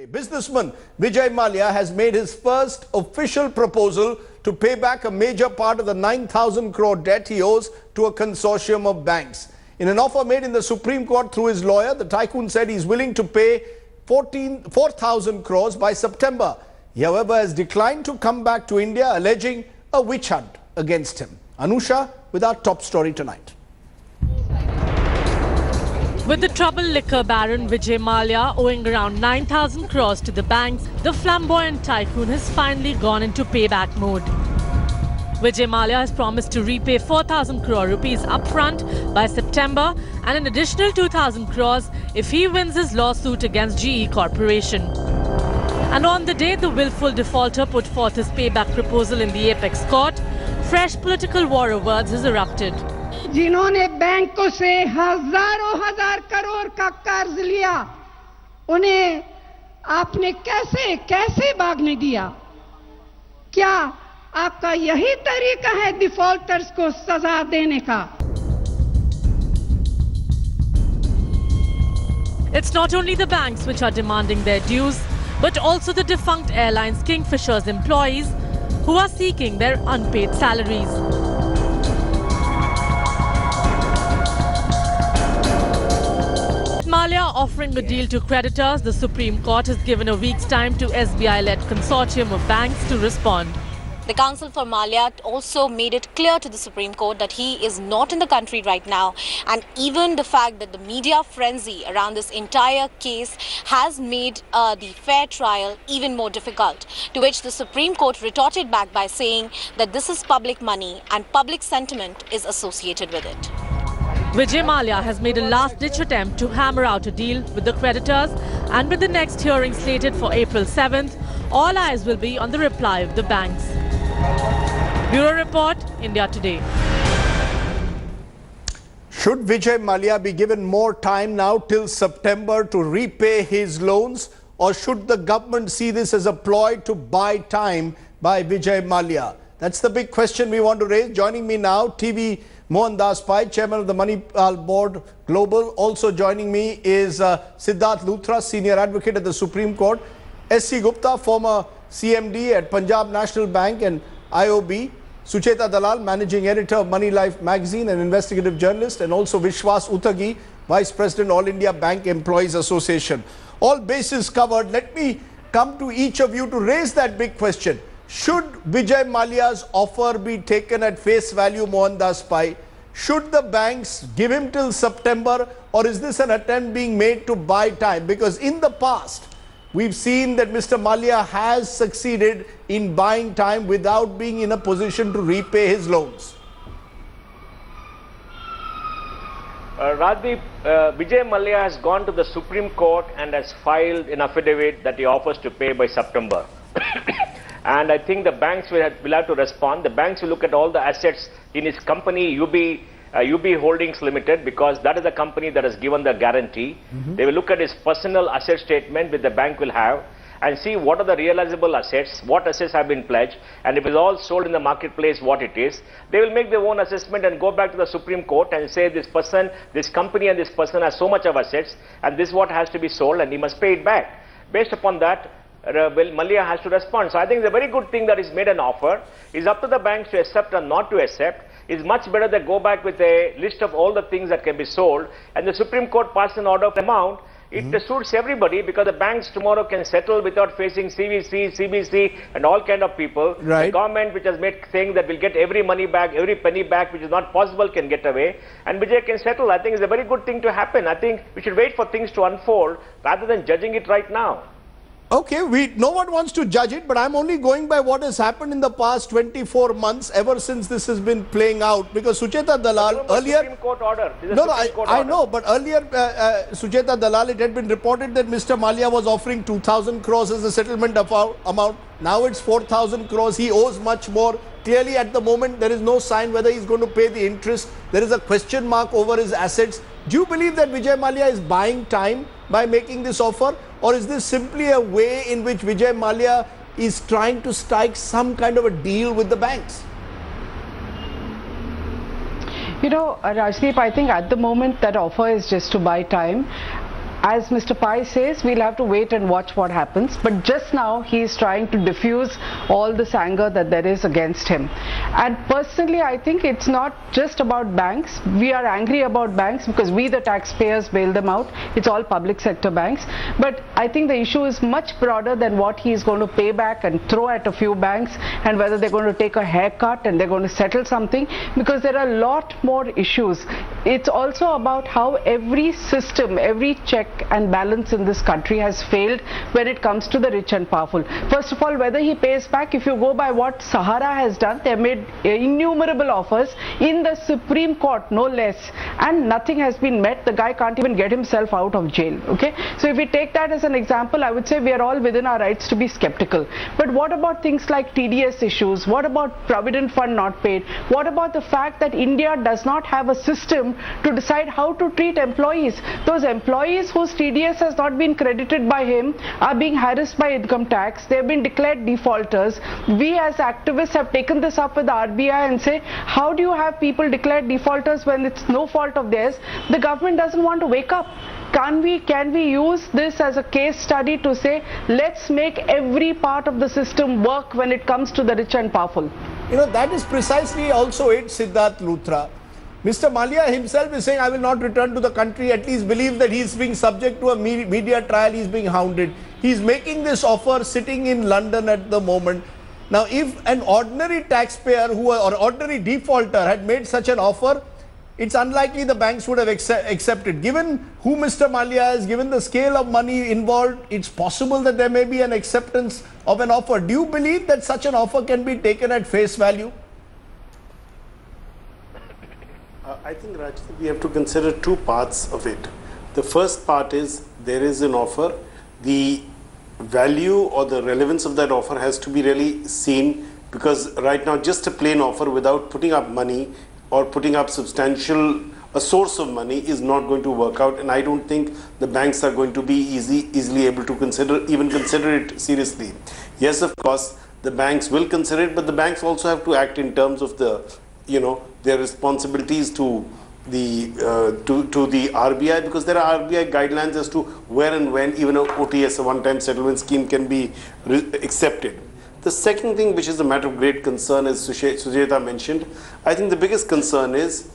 Businessman Vijay Mallya has made his first official proposal to pay back a major part of the 9,000 crore debt he owes to a consortium of banks. In an offer made in the Supreme Court through his lawyer, the tycoon said he's willing to pay 4,000 crores by September. He, however, has declined to come back to India, alleging a witch hunt against him. Anusha with our top story tonight. With the troubled liquor baron Vijay Mallya owing around 9,000 crores to the banks, the flamboyant tycoon has finally gone into payback mode. Vijay Mallya has promised to repay 4,000 crore rupees upfront by September and an additional 2,000 crores if he wins his lawsuit against GE Corporation. And on the day the willful defaulter put forth his payback proposal in the apex court, fresh political war of words has erupted. जिन्होंने बैंकों से हजारों हजार करोड़ का कर्ज लिया, उन्हें आपने कैसे भागने दिया? क्या आपका यही तरीका है डिफॉल्टर्स को सजा देने का? It's not only the banks which are demanding their dues, but also the defunct airlines Kingfisher's employees who are seeking their unpaid salaries. Mallya offering a deal to creditors, the Supreme Court has given a week's time to SBI-led consortium of banks to respond. The counsel for Mallya also made it clear to the Supreme Court that he is not in the country right now, and even the fact that the media frenzy around this entire case has made the fair trial even more difficult, to which the Supreme Court retorted back by saying that this is public money and public sentiment is associated with it. Vijay Mallya has made a last-ditch attempt to hammer out a deal with the creditors, and with the next hearing slated for April 7th, all eyes will be on the reply of the banks. Bureau Report, India Today. Should Vijay Mallya be given more time now till September to repay his loans, or should the government see this as a ploy to buy time by Vijay Mallya? That's the big question we want to raise. Joining me now, TV Mohandas Pai, Chairman of the Manipal Board Global. Also joining me is Siddharth Luthra, Senior Advocate at the Supreme Court. S.C. Gupta, former CMD at Punjab National Bank and IOB. Sucheta Dalal, Managing Editor of Money Life Magazine and investigative journalist. And also Vishwas Uttagi, Vice President, All India Bank Employees Association. All bases covered. Let me come to each of you to raise that big question. Should Vijay Mallya's offer be taken at face value, Mohandas Pai? Should the banks give him till September, or is this an attempt being made to buy time? Because in the past, we've seen that Mr. Mallya has succeeded in buying time without being in a position to repay his loans. Rajdeep, Vijay Mallya has gone to the Supreme Court and has filed an affidavit that he offers to pay by September. And I think the banks will have to respond. The banks will look at all the assets in his company, UB Holdings Limited, because that is the company that has given the guarantee. They will look at his personal asset statement which the bank will have and see what are the realizable assets, what assets have been pledged, and if it's all sold in the marketplace, what it is. They will make their own assessment and go back to the Supreme Court and say this person, this company and this person has so much of assets and this is what has to be sold and he must pay it back. Based upon that, Mallya has to respond. So I think it's a very good thing that he's made an offer. It's up to the banks to accept or not to accept. It's much better they go back with a list of all the things that can be sold and the Supreme Court passes an order of amount. It suits everybody, because the banks tomorrow can settle without facing CVC, CBC and all kind of people. Right. The government, which has made saying that we'll get every money back, every penny back, which is not possible, can get away. And Vijay can settle. I think it's a very good thing to happen. I think we should wait for things to unfold rather than judging it right now. Okay, no one wants to judge it, but I'm only going by what has happened in the past 24 months ever since this has been playing out. Because Sucheta Dalal earlier... Supreme Court order. I know, but earlier, Sucheta Dalal, it had been reported that Mr. Mallya was offering 2,000 crores as a settlement amount. Now it's 4,000 crores. He owes much more. Clearly, at the moment, there is no sign whether he's going to pay the interest. There is a question mark over his assets. Do you believe that Vijay Mallya is buying time by making this offer? Or is this simply a way in which Vijay Mallya is trying to strike some kind of a deal with the banks? You know, Rajdeep, I think at the moment that offer is just to buy time. as Mr. Pai says, we'll have to wait and watch what happens. But just now, he is trying to diffuse all this anger that there is against him. And personally, I think it's not just about banks. We are angry about banks because we, the taxpayers, bail them out. It's all public sector banks. But I think the issue is much broader than what he is going to pay back and throw at a few banks, and whether they're going to take a haircut and they're going to settle something, because there are a lot more issues. It's also about how every system, every check and balance in this country has failed when it comes to the rich and powerful. First of all, whether he pays back, if you go by what Sahara has done, they have made innumerable offers in the Supreme Court, no less, and nothing has been met. The guy can't even get himself out of jail. Okay, so if we take that as an example, I would say we are all within our rights to be skeptical. But what about things like TDS issues? What about Provident Fund not paid? What about the fact that India does not have a system to decide how to treat employees? Those employees whose TDS has not been credited by him are being harassed by income tax. They have been declared defaulters. We as activists have taken this up with the RBI and say, how do you have people declared defaulters when it's no fault of theirs? The government doesn't want to wake up. Can we use this as a case study to say, let's make every part of the system work when it comes to the rich and powerful? You know, that is precisely also it, Siddharth Luthra. Mr. Mallya himself is saying, I will not return to the country, at least believe that he is being subject to a media trial, he is being hounded. He is making this offer sitting in London at the moment. Now, if an ordinary taxpayer or ordinary defaulter had made such an offer, it's unlikely the banks would have accepted. Given who Mr. Mallya is, given the scale of money involved, it's possible that there may be an acceptance of an offer. Do you believe that such an offer can be taken at face value? I think, Rajat, we have to consider two parts of it. The first part is there is an offer. The value or the relevance of that offer has to be really seen, because right now just a plain offer without putting up money or putting up a source of money is not going to work out, and I don't think the banks are going to be easily able to even consider it seriously. Yes, of course, the banks will consider it, but the banks also have to act in terms of their responsibilities to the RBI, because there are RBI guidelines as to where and when even a OTS, a one-time settlement scheme, can be accepted. The second thing, which is a matter of great concern, as Sujeta mentioned, I think the biggest concern is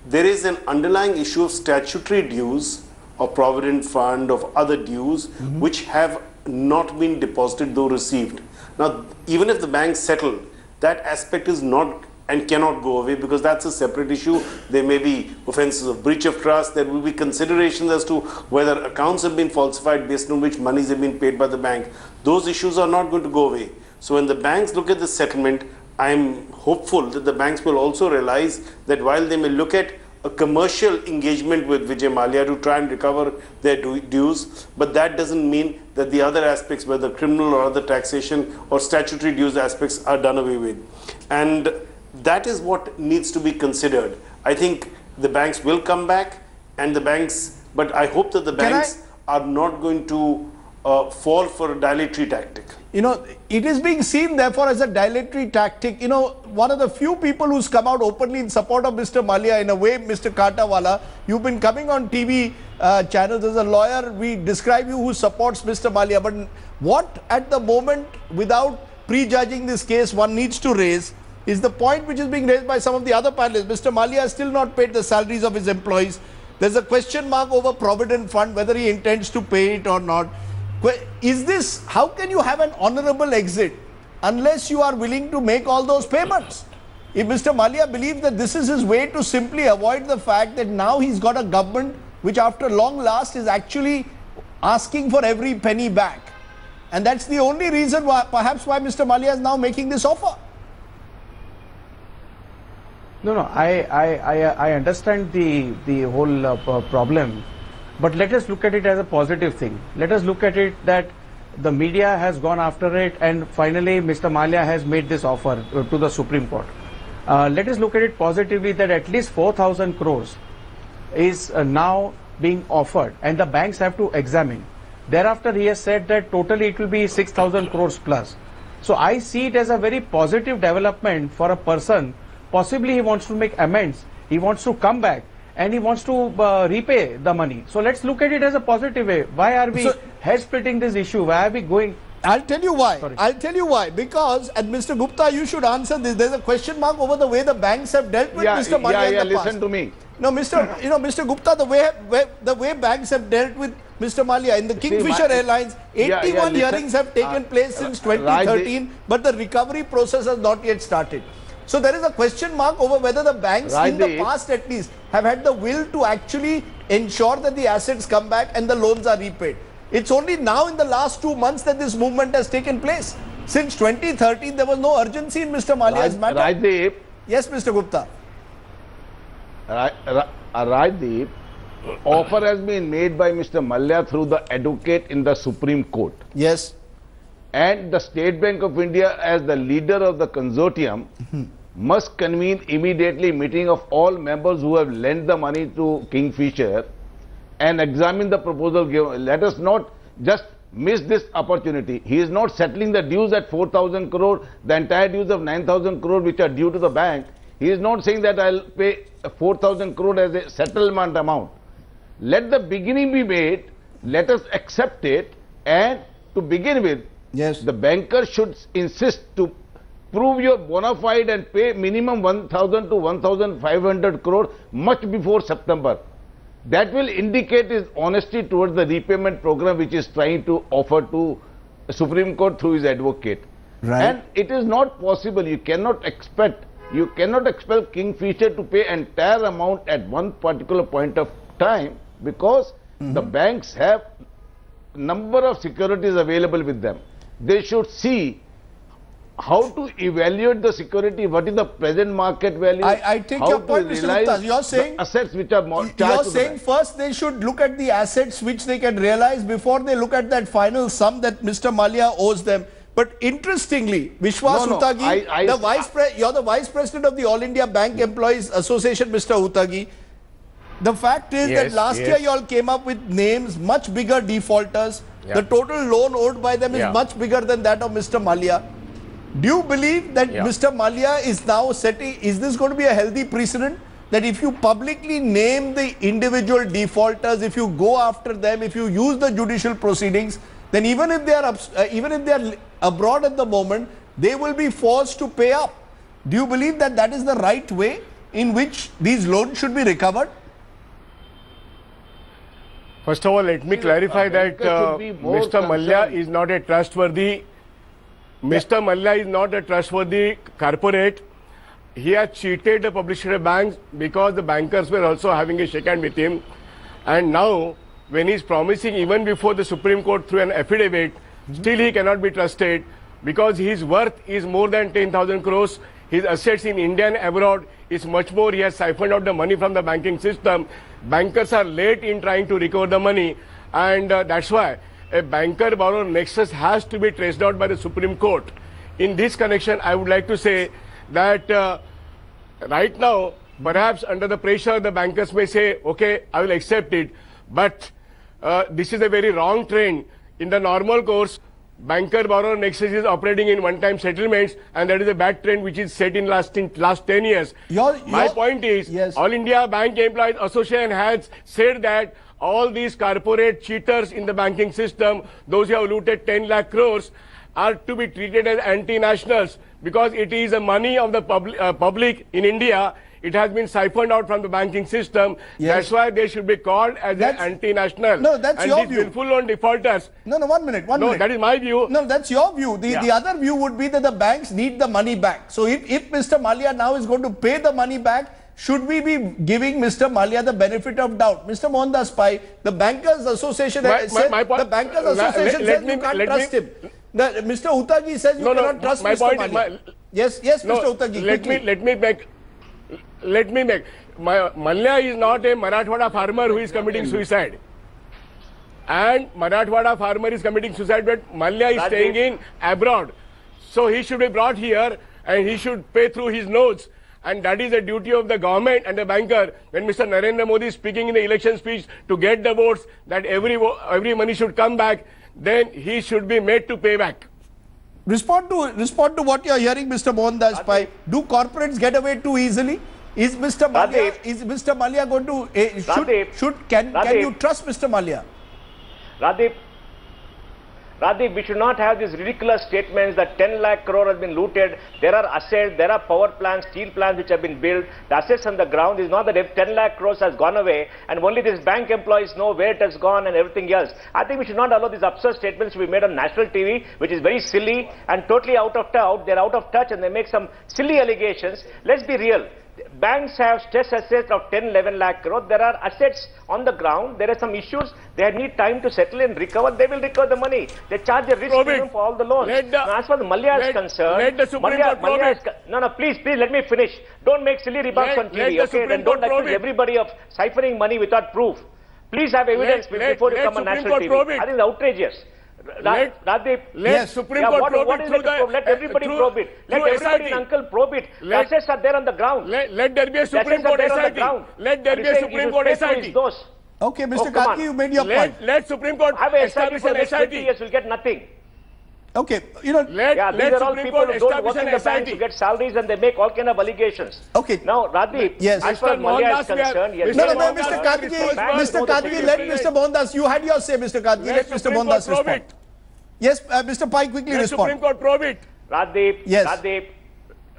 there is an underlying issue of statutory dues of Provident Fund, of other dues, which have not been deposited though received. Now, even if the banks settle, that aspect is not and cannot go away, because that's a separate issue. There may be offences of breach of trust. There will be considerations as to whether accounts have been falsified based on which monies have been paid by the bank. Those issues are not going to go away. So when the banks look at the settlement, I'm hopeful that the banks will also realize that while they may look at a commercial engagement with Vijay Mallya to try and recover their dues, but that doesn't mean that the other aspects, whether criminal or other taxation or statutory dues aspects, are done away with. And that is what needs to be considered. I think the banks will come back, but I hope that the banks are not going to fall for a dilatory tactic. You know, it is being seen therefore as a dilatory tactic. You know, one of the few people who's come out openly in support of Mr. Mallya, in a way, Mr. Katawala, you've been coming on TV channels as a lawyer. We describe you who supports Mr. Mallya, but what at the moment, without prejudging this case, one needs to raise is the point which is being raised by some of the other panelists. Mr. Mallya has still not paid the salaries of his employees. There's a question mark over Provident Fund, whether he intends to pay it or not. Is this, how can you have an honorable exit unless you are willing to make all those payments? If Mr. Mallya believes that this is his way to simply avoid the fact that now he's got a government which after long last is actually asking for every penny back. And that's the only reason why, perhaps why Mr. Mallya is now making this offer. No, I understand the whole problem, but let us look at it as a positive thing. Let us look at it that the media has gone after it, and finally Mr. Mallya has made this offer to the Supreme Court. Let us look at it positively, that at least 4,000 crores is now being offered, and the banks have to examine. Thereafter, he has said that totally it will be 6,000 crores plus. So I see it as a very positive development for a person. Possibly he wants to make amends, he wants to come back, and he wants to repay the money. So let's look at it as a positive way. Why are we head splitting this issue? Why are we going? I'll tell you why. Sorry. I'll tell you why. Because, and Mr. Gupta, you should answer this. There's a question mark over the way the banks have dealt with Mr. Mallya in the past. Listen to me. No, Mr. Gupta, the way banks have dealt with Mr. Mallya in the Kingfisher Airlines, 81 hearings have taken place since 2013, but the recovery process has not yet started. So there is a question mark over whether the banks in the past at least have had the will to actually ensure that the assets come back and the loans are repaid. It's only now in the last 2 months that this movement has taken place. Since 2013, there was no urgency in Mr. Mallya's matter. Rajdeep. Yes, Mr. Gupta. Rajdeep, offer has been made by Mr. Mallya through the advocate in the Supreme Court. Yes. And the State Bank of India, as the leader of the consortium, must convene immediately meeting of all members who have lent the money to Kingfisher and examine the proposal given. Let us not just miss this opportunity. He is not settling the dues at 4,000 crore, the entire dues of 9,000 crore which are due to the bank. He is not saying that I'll pay 4,000 crore as a settlement amount. Let the beginning be made, let us accept it, and to begin with, yes, the banker should insist to prove your bona fide and pay minimum 1,000 to 1,500 crore much before September. That will indicate his honesty towards the repayment program which is trying to offer to Supreme Court through his advocate. Right. And it is not possible. You cannot expect Kingfisher to pay entire amount at one particular point of time because the banks have number of securities available with them. They should see how to evaluate the security, what is the present market value. I take your point, Mr. Gupta. You're saying assets which are more you're saying first they should look at the assets which they can realize before they look at that final sum that Mr. Mallya owes them. But interestingly, Vishwas Utagi, you're the Vice President of the All India Bank Employees Association, Mr. Utagi. The fact is that last year you all came up with names much bigger defaulters. The total loan owed by them is much bigger than that of Mr. Mallya. Do you believe that Mr. Mallya is now setting, is this going to be a healthy precedent? That if you publicly name the individual defaulters, if you go after them, if you use the judicial proceedings, then even if they are abroad at the moment, they will be forced to pay up. Do you believe that that is the right way in which these loans should be recovered? First of all, let me clarify that Mr. Mallya is not a trustworthy. Mr. Mallya is not a trustworthy corporate. He has cheated the publisher banks because the bankers were also having a shake hand with him. And now, when he is promising even before the Supreme Court through an affidavit, still he cannot be trusted because his worth is more than 10,000 crores. His assets in India and abroad is much more. He has siphoned out the money from the banking system. Bankers are late in trying to recover the money, and that's why a banker-borrower nexus has to be traced out by the Supreme Court. In this connection, I would like to say that right now, perhaps under the pressure, the bankers may say, okay, I will accept it, but this is a very wrong trend. In the normal course, banker-borrower nexus is operating in one-time settlements, and that is a bad trend which is set in last 10 years. My point is, All India Bank Employees Association has said that all these corporate cheaters in the banking system, those who have looted 10 lakh crores, are to be treated as anti-nationals because it is the money of the public in India. It has been siphoned out from the banking system. That's why they should be called as an anti-national. No, that's your view. And these willful loan defaulters. No, one minute. No, that is my view. No, that's your view. The other view would be that the banks need the money back. So if Mr. Mallya now is going to pay the money back, should we be giving Mr. Mallya the benefit of doubt? Mr. Mohandas Pai, the Bankers Association says you can't trust him. Mr. Utagi says you cannot trust Mr. Mallya. Yes, Mr. Utagi. Let me make. Mallya is not a Marathwada farmer who is committing suicide. And Marathwada farmer is committing suicide, but Mallya is staying in abroad. So he should be brought here and he should pay through his nose. And that is the duty of the government and the banker. When Mr. Narendra Modi is speaking in the election speech to get the votes that every money should come back, then he should be made to pay back. Respond to what you are hearing, Mr. Mohandas Pai. Do corporates get away too easily? Is Mr. Mallya, Radeep. is Mr. Mallya going to, Radeep. can Radeep. you trust Mr. Mallya? Radeep, we should not have these ridiculous statements that 10 lakh crore has been looted. There are assets, there are power plants, steel plants which have been built. The assets on the ground is not that if 10 lakh crores has gone away and only these bank employees know where it has gone and everything else. I think we should not allow these absurd statements to be made on national TV, which is very silly and totally out of touch. They're out of touch and they make some silly allegations. Let's be real. Banks have stress assets of 10, 11 lakh crore. There are assets on the ground. There are some issues. They need time to settle and recover. They will recover the money. They charge a risk premium for all the loans. Now, as far as Mallya is concerned, let the Supreme Court probe it. No, please, let me finish. Don't make silly remarks on TV, okay? Then don't accuse everybody of siphoning money without proof. Please have evidence before you come on national TV. I think it's outrageous. Radeep, let Supreme Court probe it through the... Let everybody probe it. Let everybody and uncle probe it. The assets are there on the ground. Let there be a Supreme Court SIT. Let there be a Supreme Court SIT. Okay, Mr. Karki, you made your point. Let Supreme Court establish an SIT. Yes, we'll get nothing. Okay, you know, let these are all Supreme people Court who don't work in the establish banks an who get salaries and they make all kind of allegations. Okay. Now, Radeep, yes. as far as Mallya is concerned, yes. No, Mr. Karki, let Mr. Mohandas, you had your say, Mr. Karki, let Mr. Mohandas respond. Yes, Mr. Pai, quickly respond. Supreme Court probe it. Radeep, yes.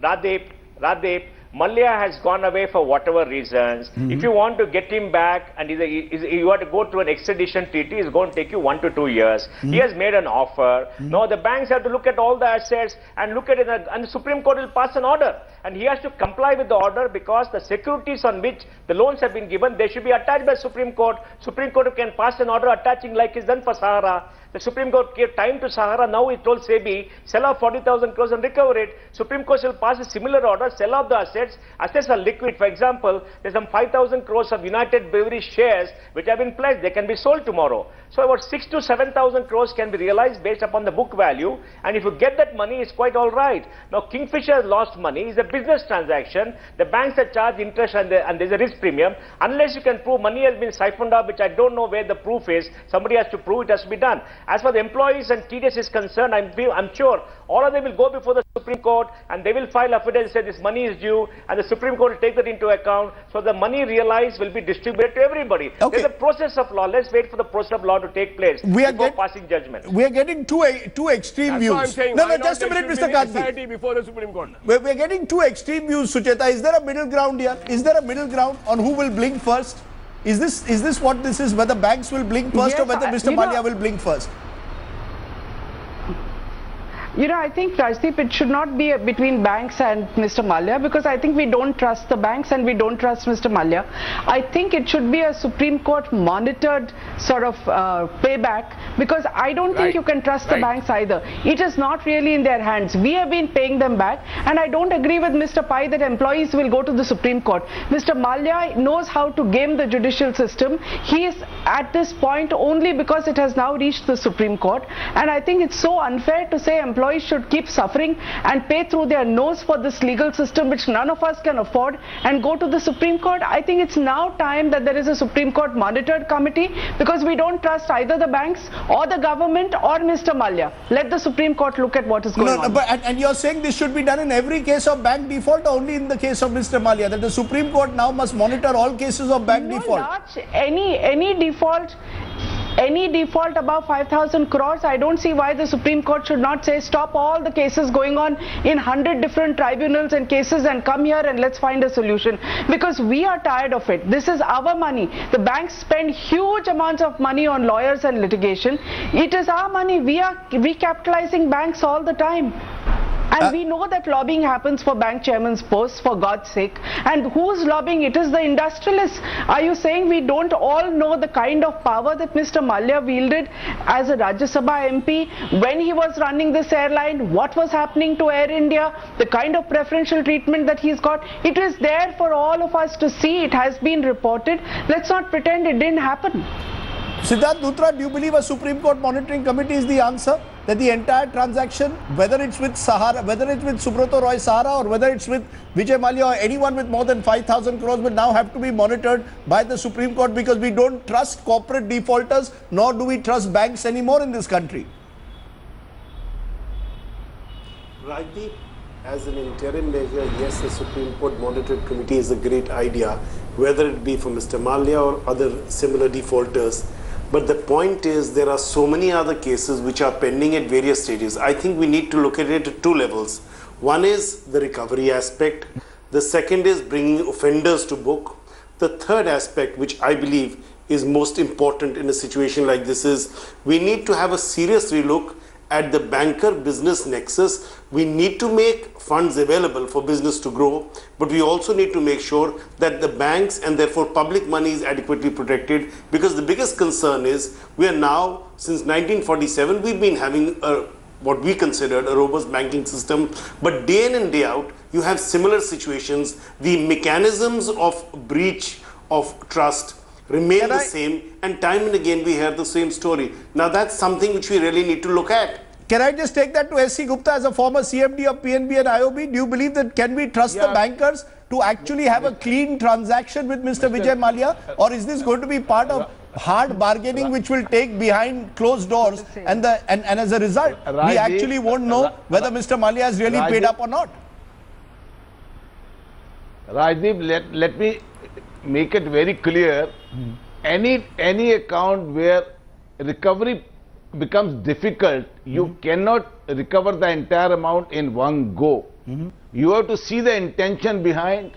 Radeep, Mallya has gone away for whatever reasons. If you want to get him back and you have to go through an extradition treaty, it's going to take you 1 to 2 years. He has made an offer. Now the banks have to look at all the assets and look at it, and the Supreme Court will pass an order. And he has to comply with the order because the securities on which the loans have been given, they should be attached by Supreme Court. Supreme Court can pass an order attaching like it's done for Sahara. The Supreme Court gave time to Sahara. Now he told SEBI, sell off 40,000 crores and recover it. Supreme Court will pass a similar order, sell off the assets. Assets are liquid. For example, there's some 5,000 crores of United Breweries shares which have been pledged. They can be sold tomorrow. So about 6 to 7,000 crores can be realized based upon the book value. And if you get that money, it's quite all right. Now Kingfisher has lost money. It's a business transaction. The banks have charged interest and there's a risk premium. Unless you can prove money has been siphoned off, which I don't know where the proof is. Somebody has to prove it has to be done. As far as the employees and TDS is concerned, I'm sure all of them will go before the Supreme Court and they will file affidavit say this money is due and the Supreme Court will take that into account. So the money realized will be distributed to everybody. Okay. There's a process of law. Let's wait for the process of law to take place before passing judgment. We are getting two extreme views. That's what I'm saying. No, just a minute, Mr. Karki. Before the Supreme Court. We're getting two extreme views, Sucheta. Is there a middle ground here? Is there a middle ground on who will blink first? Is this what this is? Whether banks will blink first or whether Mr. Mallya will blink first? You know, I think, Rajdeep, it should not be between banks and Mr. Mallya, because I think we don't trust the banks and we don't trust Mr. Mallya. I think it should be a Supreme Court monitored sort of payback, because I don't think you can trust the banks either. It is not really in their hands. We have been paying them back, and I don't agree with Mr. Pai that employees will go to the Supreme Court. Mr. Mallya knows how to game the judicial system. He is at this point only because it has now reached the Supreme Court, and I think it's so unfair to say employees should keep suffering and pay through their nose for this legal system which none of us can afford and go to the Supreme Court. I think it's now time that there is a Supreme Court monitored committee, because we don't trust either the banks or the government or Mr. Mallya. Let the Supreme Court look at what is going on. And you're saying this should be done in every case of bank default, or only in the case of Mr. Mallya, that the Supreme Court now must monitor all cases of bank default? Any default above 5,000 crores, I don't see why the Supreme Court should not say stop all the cases going on in 100 different tribunals and cases and come here and let's find a solution, because we are tired of it. This is our money. The banks spend huge amounts of money on lawyers and litigation. It is our money. We are recapitalizing banks all the time. And we know that lobbying happens for bank chairman's posts, for God's sake. And who's lobbying? It is the industrialists. Are you saying we don't all know the kind of power that Mr. Mallya wielded as a Rajya Sabha MP when he was running this airline? What was happening to Air India? The kind of preferential treatment that he's got? It is there for all of us to see. It has been reported. Let's not pretend it didn't happen. Siddharth Luthra, do you believe a Supreme Court monitoring committee is the answer? That the entire transaction, whether it's with Sahara, whether it's with Subrata Roy Sahara, or whether it's with Vijay Mallya or anyone with more than 5,000 crores, will now have to be monitored by the Supreme Court, because we don't trust corporate defaulters, nor do we trust banks anymore in this country. Rajdeep, As an interim measure, yes, the Supreme Court Monitoring Committee is a great idea, whether it be for Mr. Mallya or other similar defaulters. But the point is, there are so many other cases which are pending at various stages. I think we need to look at it at two levels. One is the recovery aspect. The second is bringing offenders to book. The third aspect, which I believe is most important in a situation like this, is we need to have a serious relook at the banker business nexus. We need to make funds available for business to grow, but we also need to make sure that the banks and therefore public money is adequately protected, because the biggest concern is we are now, since 1947, we've been having what we considered a robust banking system, but day in and day out, you have similar situations. The mechanisms of breach of trust remain the same, and time and again we hear the same story. Now that's something which we really need to look at. Can I just take that to S.C. Gupta as a former CMD of PNB and IOB? Do you believe that can we trust the bankers to actually have a clean transaction with Mr. Vijay Mallya, or is this going to be part of hard bargaining which will take behind closed doors, and as a result we actually won't know whether Mr. Mallya has really paid up or not? Rajdeep, let me make it very clear. Any account where recovery becomes difficult, you cannot recover the entire amount in one go. You have to see the intention behind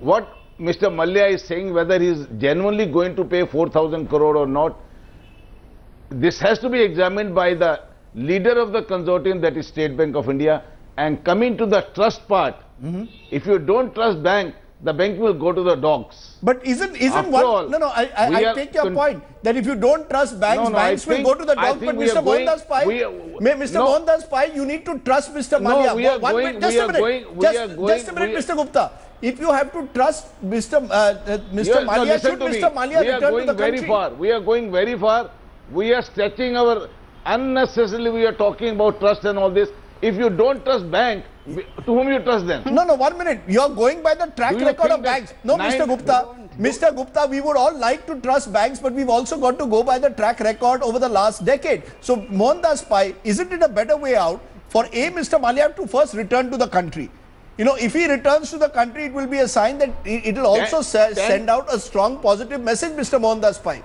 what Mr. Mallya is saying, whether he is genuinely going to pay 4,000 crore or not. This has to be examined by the leader of the consortium, that is State Bank of India. And coming to the trust part, if you don't trust bank, the bank will go to the dogs. But isn't one? No, I take your point that if you don't trust banks, banks will go to the dogs. But Mr. Mohandas Pai, Mohandas Pai, you need to trust Mr. Mallya. Just a minute, Mr. Gupta. If you have to trust Mr. Mallya, should Mr. Mallya return to the country? We are going very far. We are stretching our unnecessarily. We are talking about trust and all this. If you don't trust bank, to whom you trust them? No, 1 minute. You are going by the track record of banks. No, Mr. Gupta. Mr. Gupta, we would all like to trust banks, but we've also got to go by the track record over the last decade. So, Mohandas Pai, isn't it a better way out for Mr. Mallya to first return to the country? You know, if he returns to the country, it will be a sign that it will also send out a strong positive message, Mr. Mohandas Pai.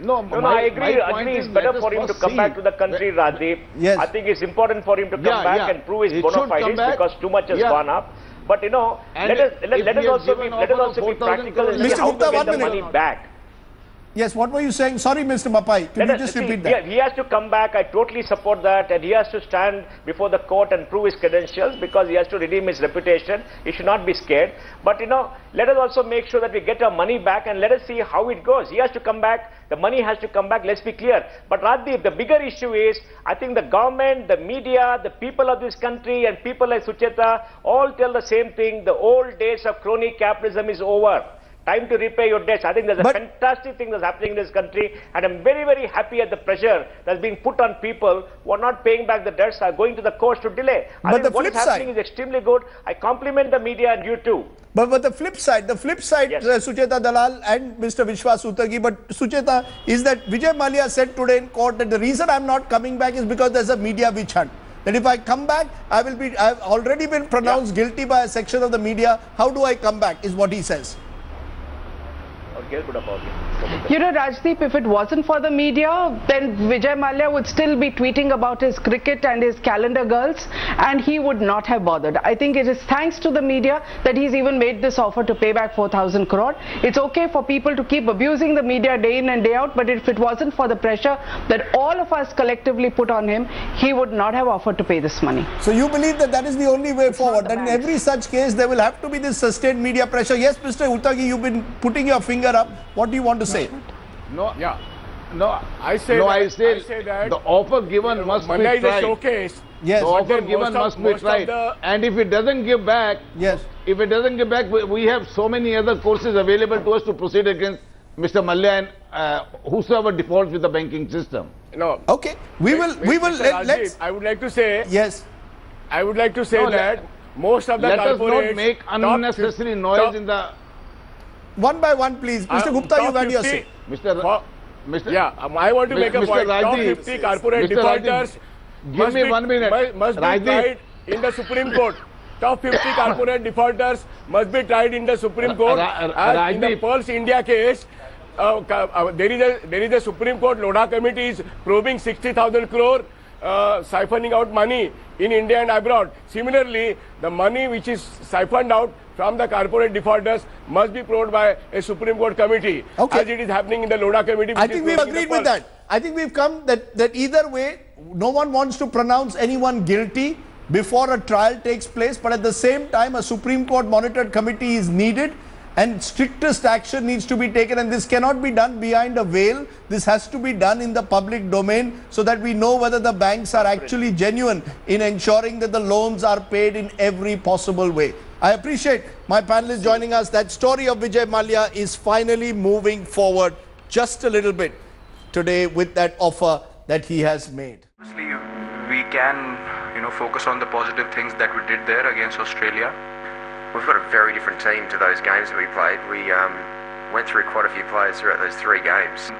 I agree. It's better for him to come back to the country, Rajdeep. Yes. I think it's important for him to come back and prove his bona fides, because too much has gone up. But let us also be practical and see how to get the money back. Yes, what were you saying? Sorry, Mr. Mapai. Could you just repeat that? He has to come back. I totally support that, and he has to stand before the court and prove his credentials, because he has to redeem his reputation. He should not be scared. But let us also make sure that we get our money back, and let us see how it goes. He has to come back. The money has to come back. Let's be clear. But Rajdeep, the bigger issue is, I think the government, the media, the people of this country, and people like Sucheta all tell the same thing. The old days of crony capitalism is over. Time to repay your debts. I think there's a fantastic thing that's happening in this country, and I'm very, very happy at the pressure that's being put on people who are not paying back the debts, are going to the courts to delay. I think what is happening is extremely good. I compliment the media and you too. But the flip side, yes. Sucheta Dalal and Mr. Vishwas Uttagi, but Sucheta, is that Vijay Mallya said today in court that the reason I'm not coming back is because there's a media witch hunt. That if I come back, I've already been pronounced guilty by a section of the media. How do I come back, is what he says. You know, Rajdeep, if it wasn't for the media, then Vijay Mallya would still be tweeting about his cricket and his calendar girls, and he would not have bothered. I think it is thanks to the media that he's even made this offer to pay back 4,000 crore. It's okay for people to keep abusing the media day in and day out, but if it wasn't for the pressure that all of us collectively put on him, he would not have offered to pay this money. So you believe that that is the only way forward, that in every such case there will have to be this sustained media pressure. Yes, Mr. Uttagi, you've been putting your finger up. What do you want to say? I say that the offer given must be tried. Showcase. Yes. The offer given must be tried. And if it doesn't give back, we have so many other courses available to us to proceed against Mr. Mallya and whosoever defaults with the banking system. Okay. Let's. I would like to say. Yes. I would like to say that most of the let us not make unnecessary noise in the. One by one, please. Mr. Gupta, you've had your say. I want to make a point. Top 50 corporate defaulters. Give me 1 minute. Must be Rajdeep. tried in the Supreme Court. Top 50 corporate defaulters must be tried in the Supreme Court. As in the Rajdeep. Pearls India case, there is a Supreme Court Lodha committee is probing 60,000 crore siphoning out money in India and abroad. Similarly, the money which is siphoned out from the corporate defaulters must be probed by a Supreme Court committee, Okay. as it is happening in the Lodha committee. I think we've agreed with that. I think we've come that either way, no one wants to pronounce anyone guilty before a trial takes place, but at the same time, a Supreme Court monitored committee is needed and strictest action needs to be taken, and this cannot be done behind a veil. This has to be done in the public domain so that we know whether the banks are actually genuine in ensuring that the loans are paid in every possible way. I appreciate my panelists joining us. That story of Vijay Mallya is finally moving forward just a little bit today with that offer that he has made. Obviously, we can, focus on the positive things that we did there against Australia. We've got a very different team to those games that we played. We went through quite a few players throughout those 3 games.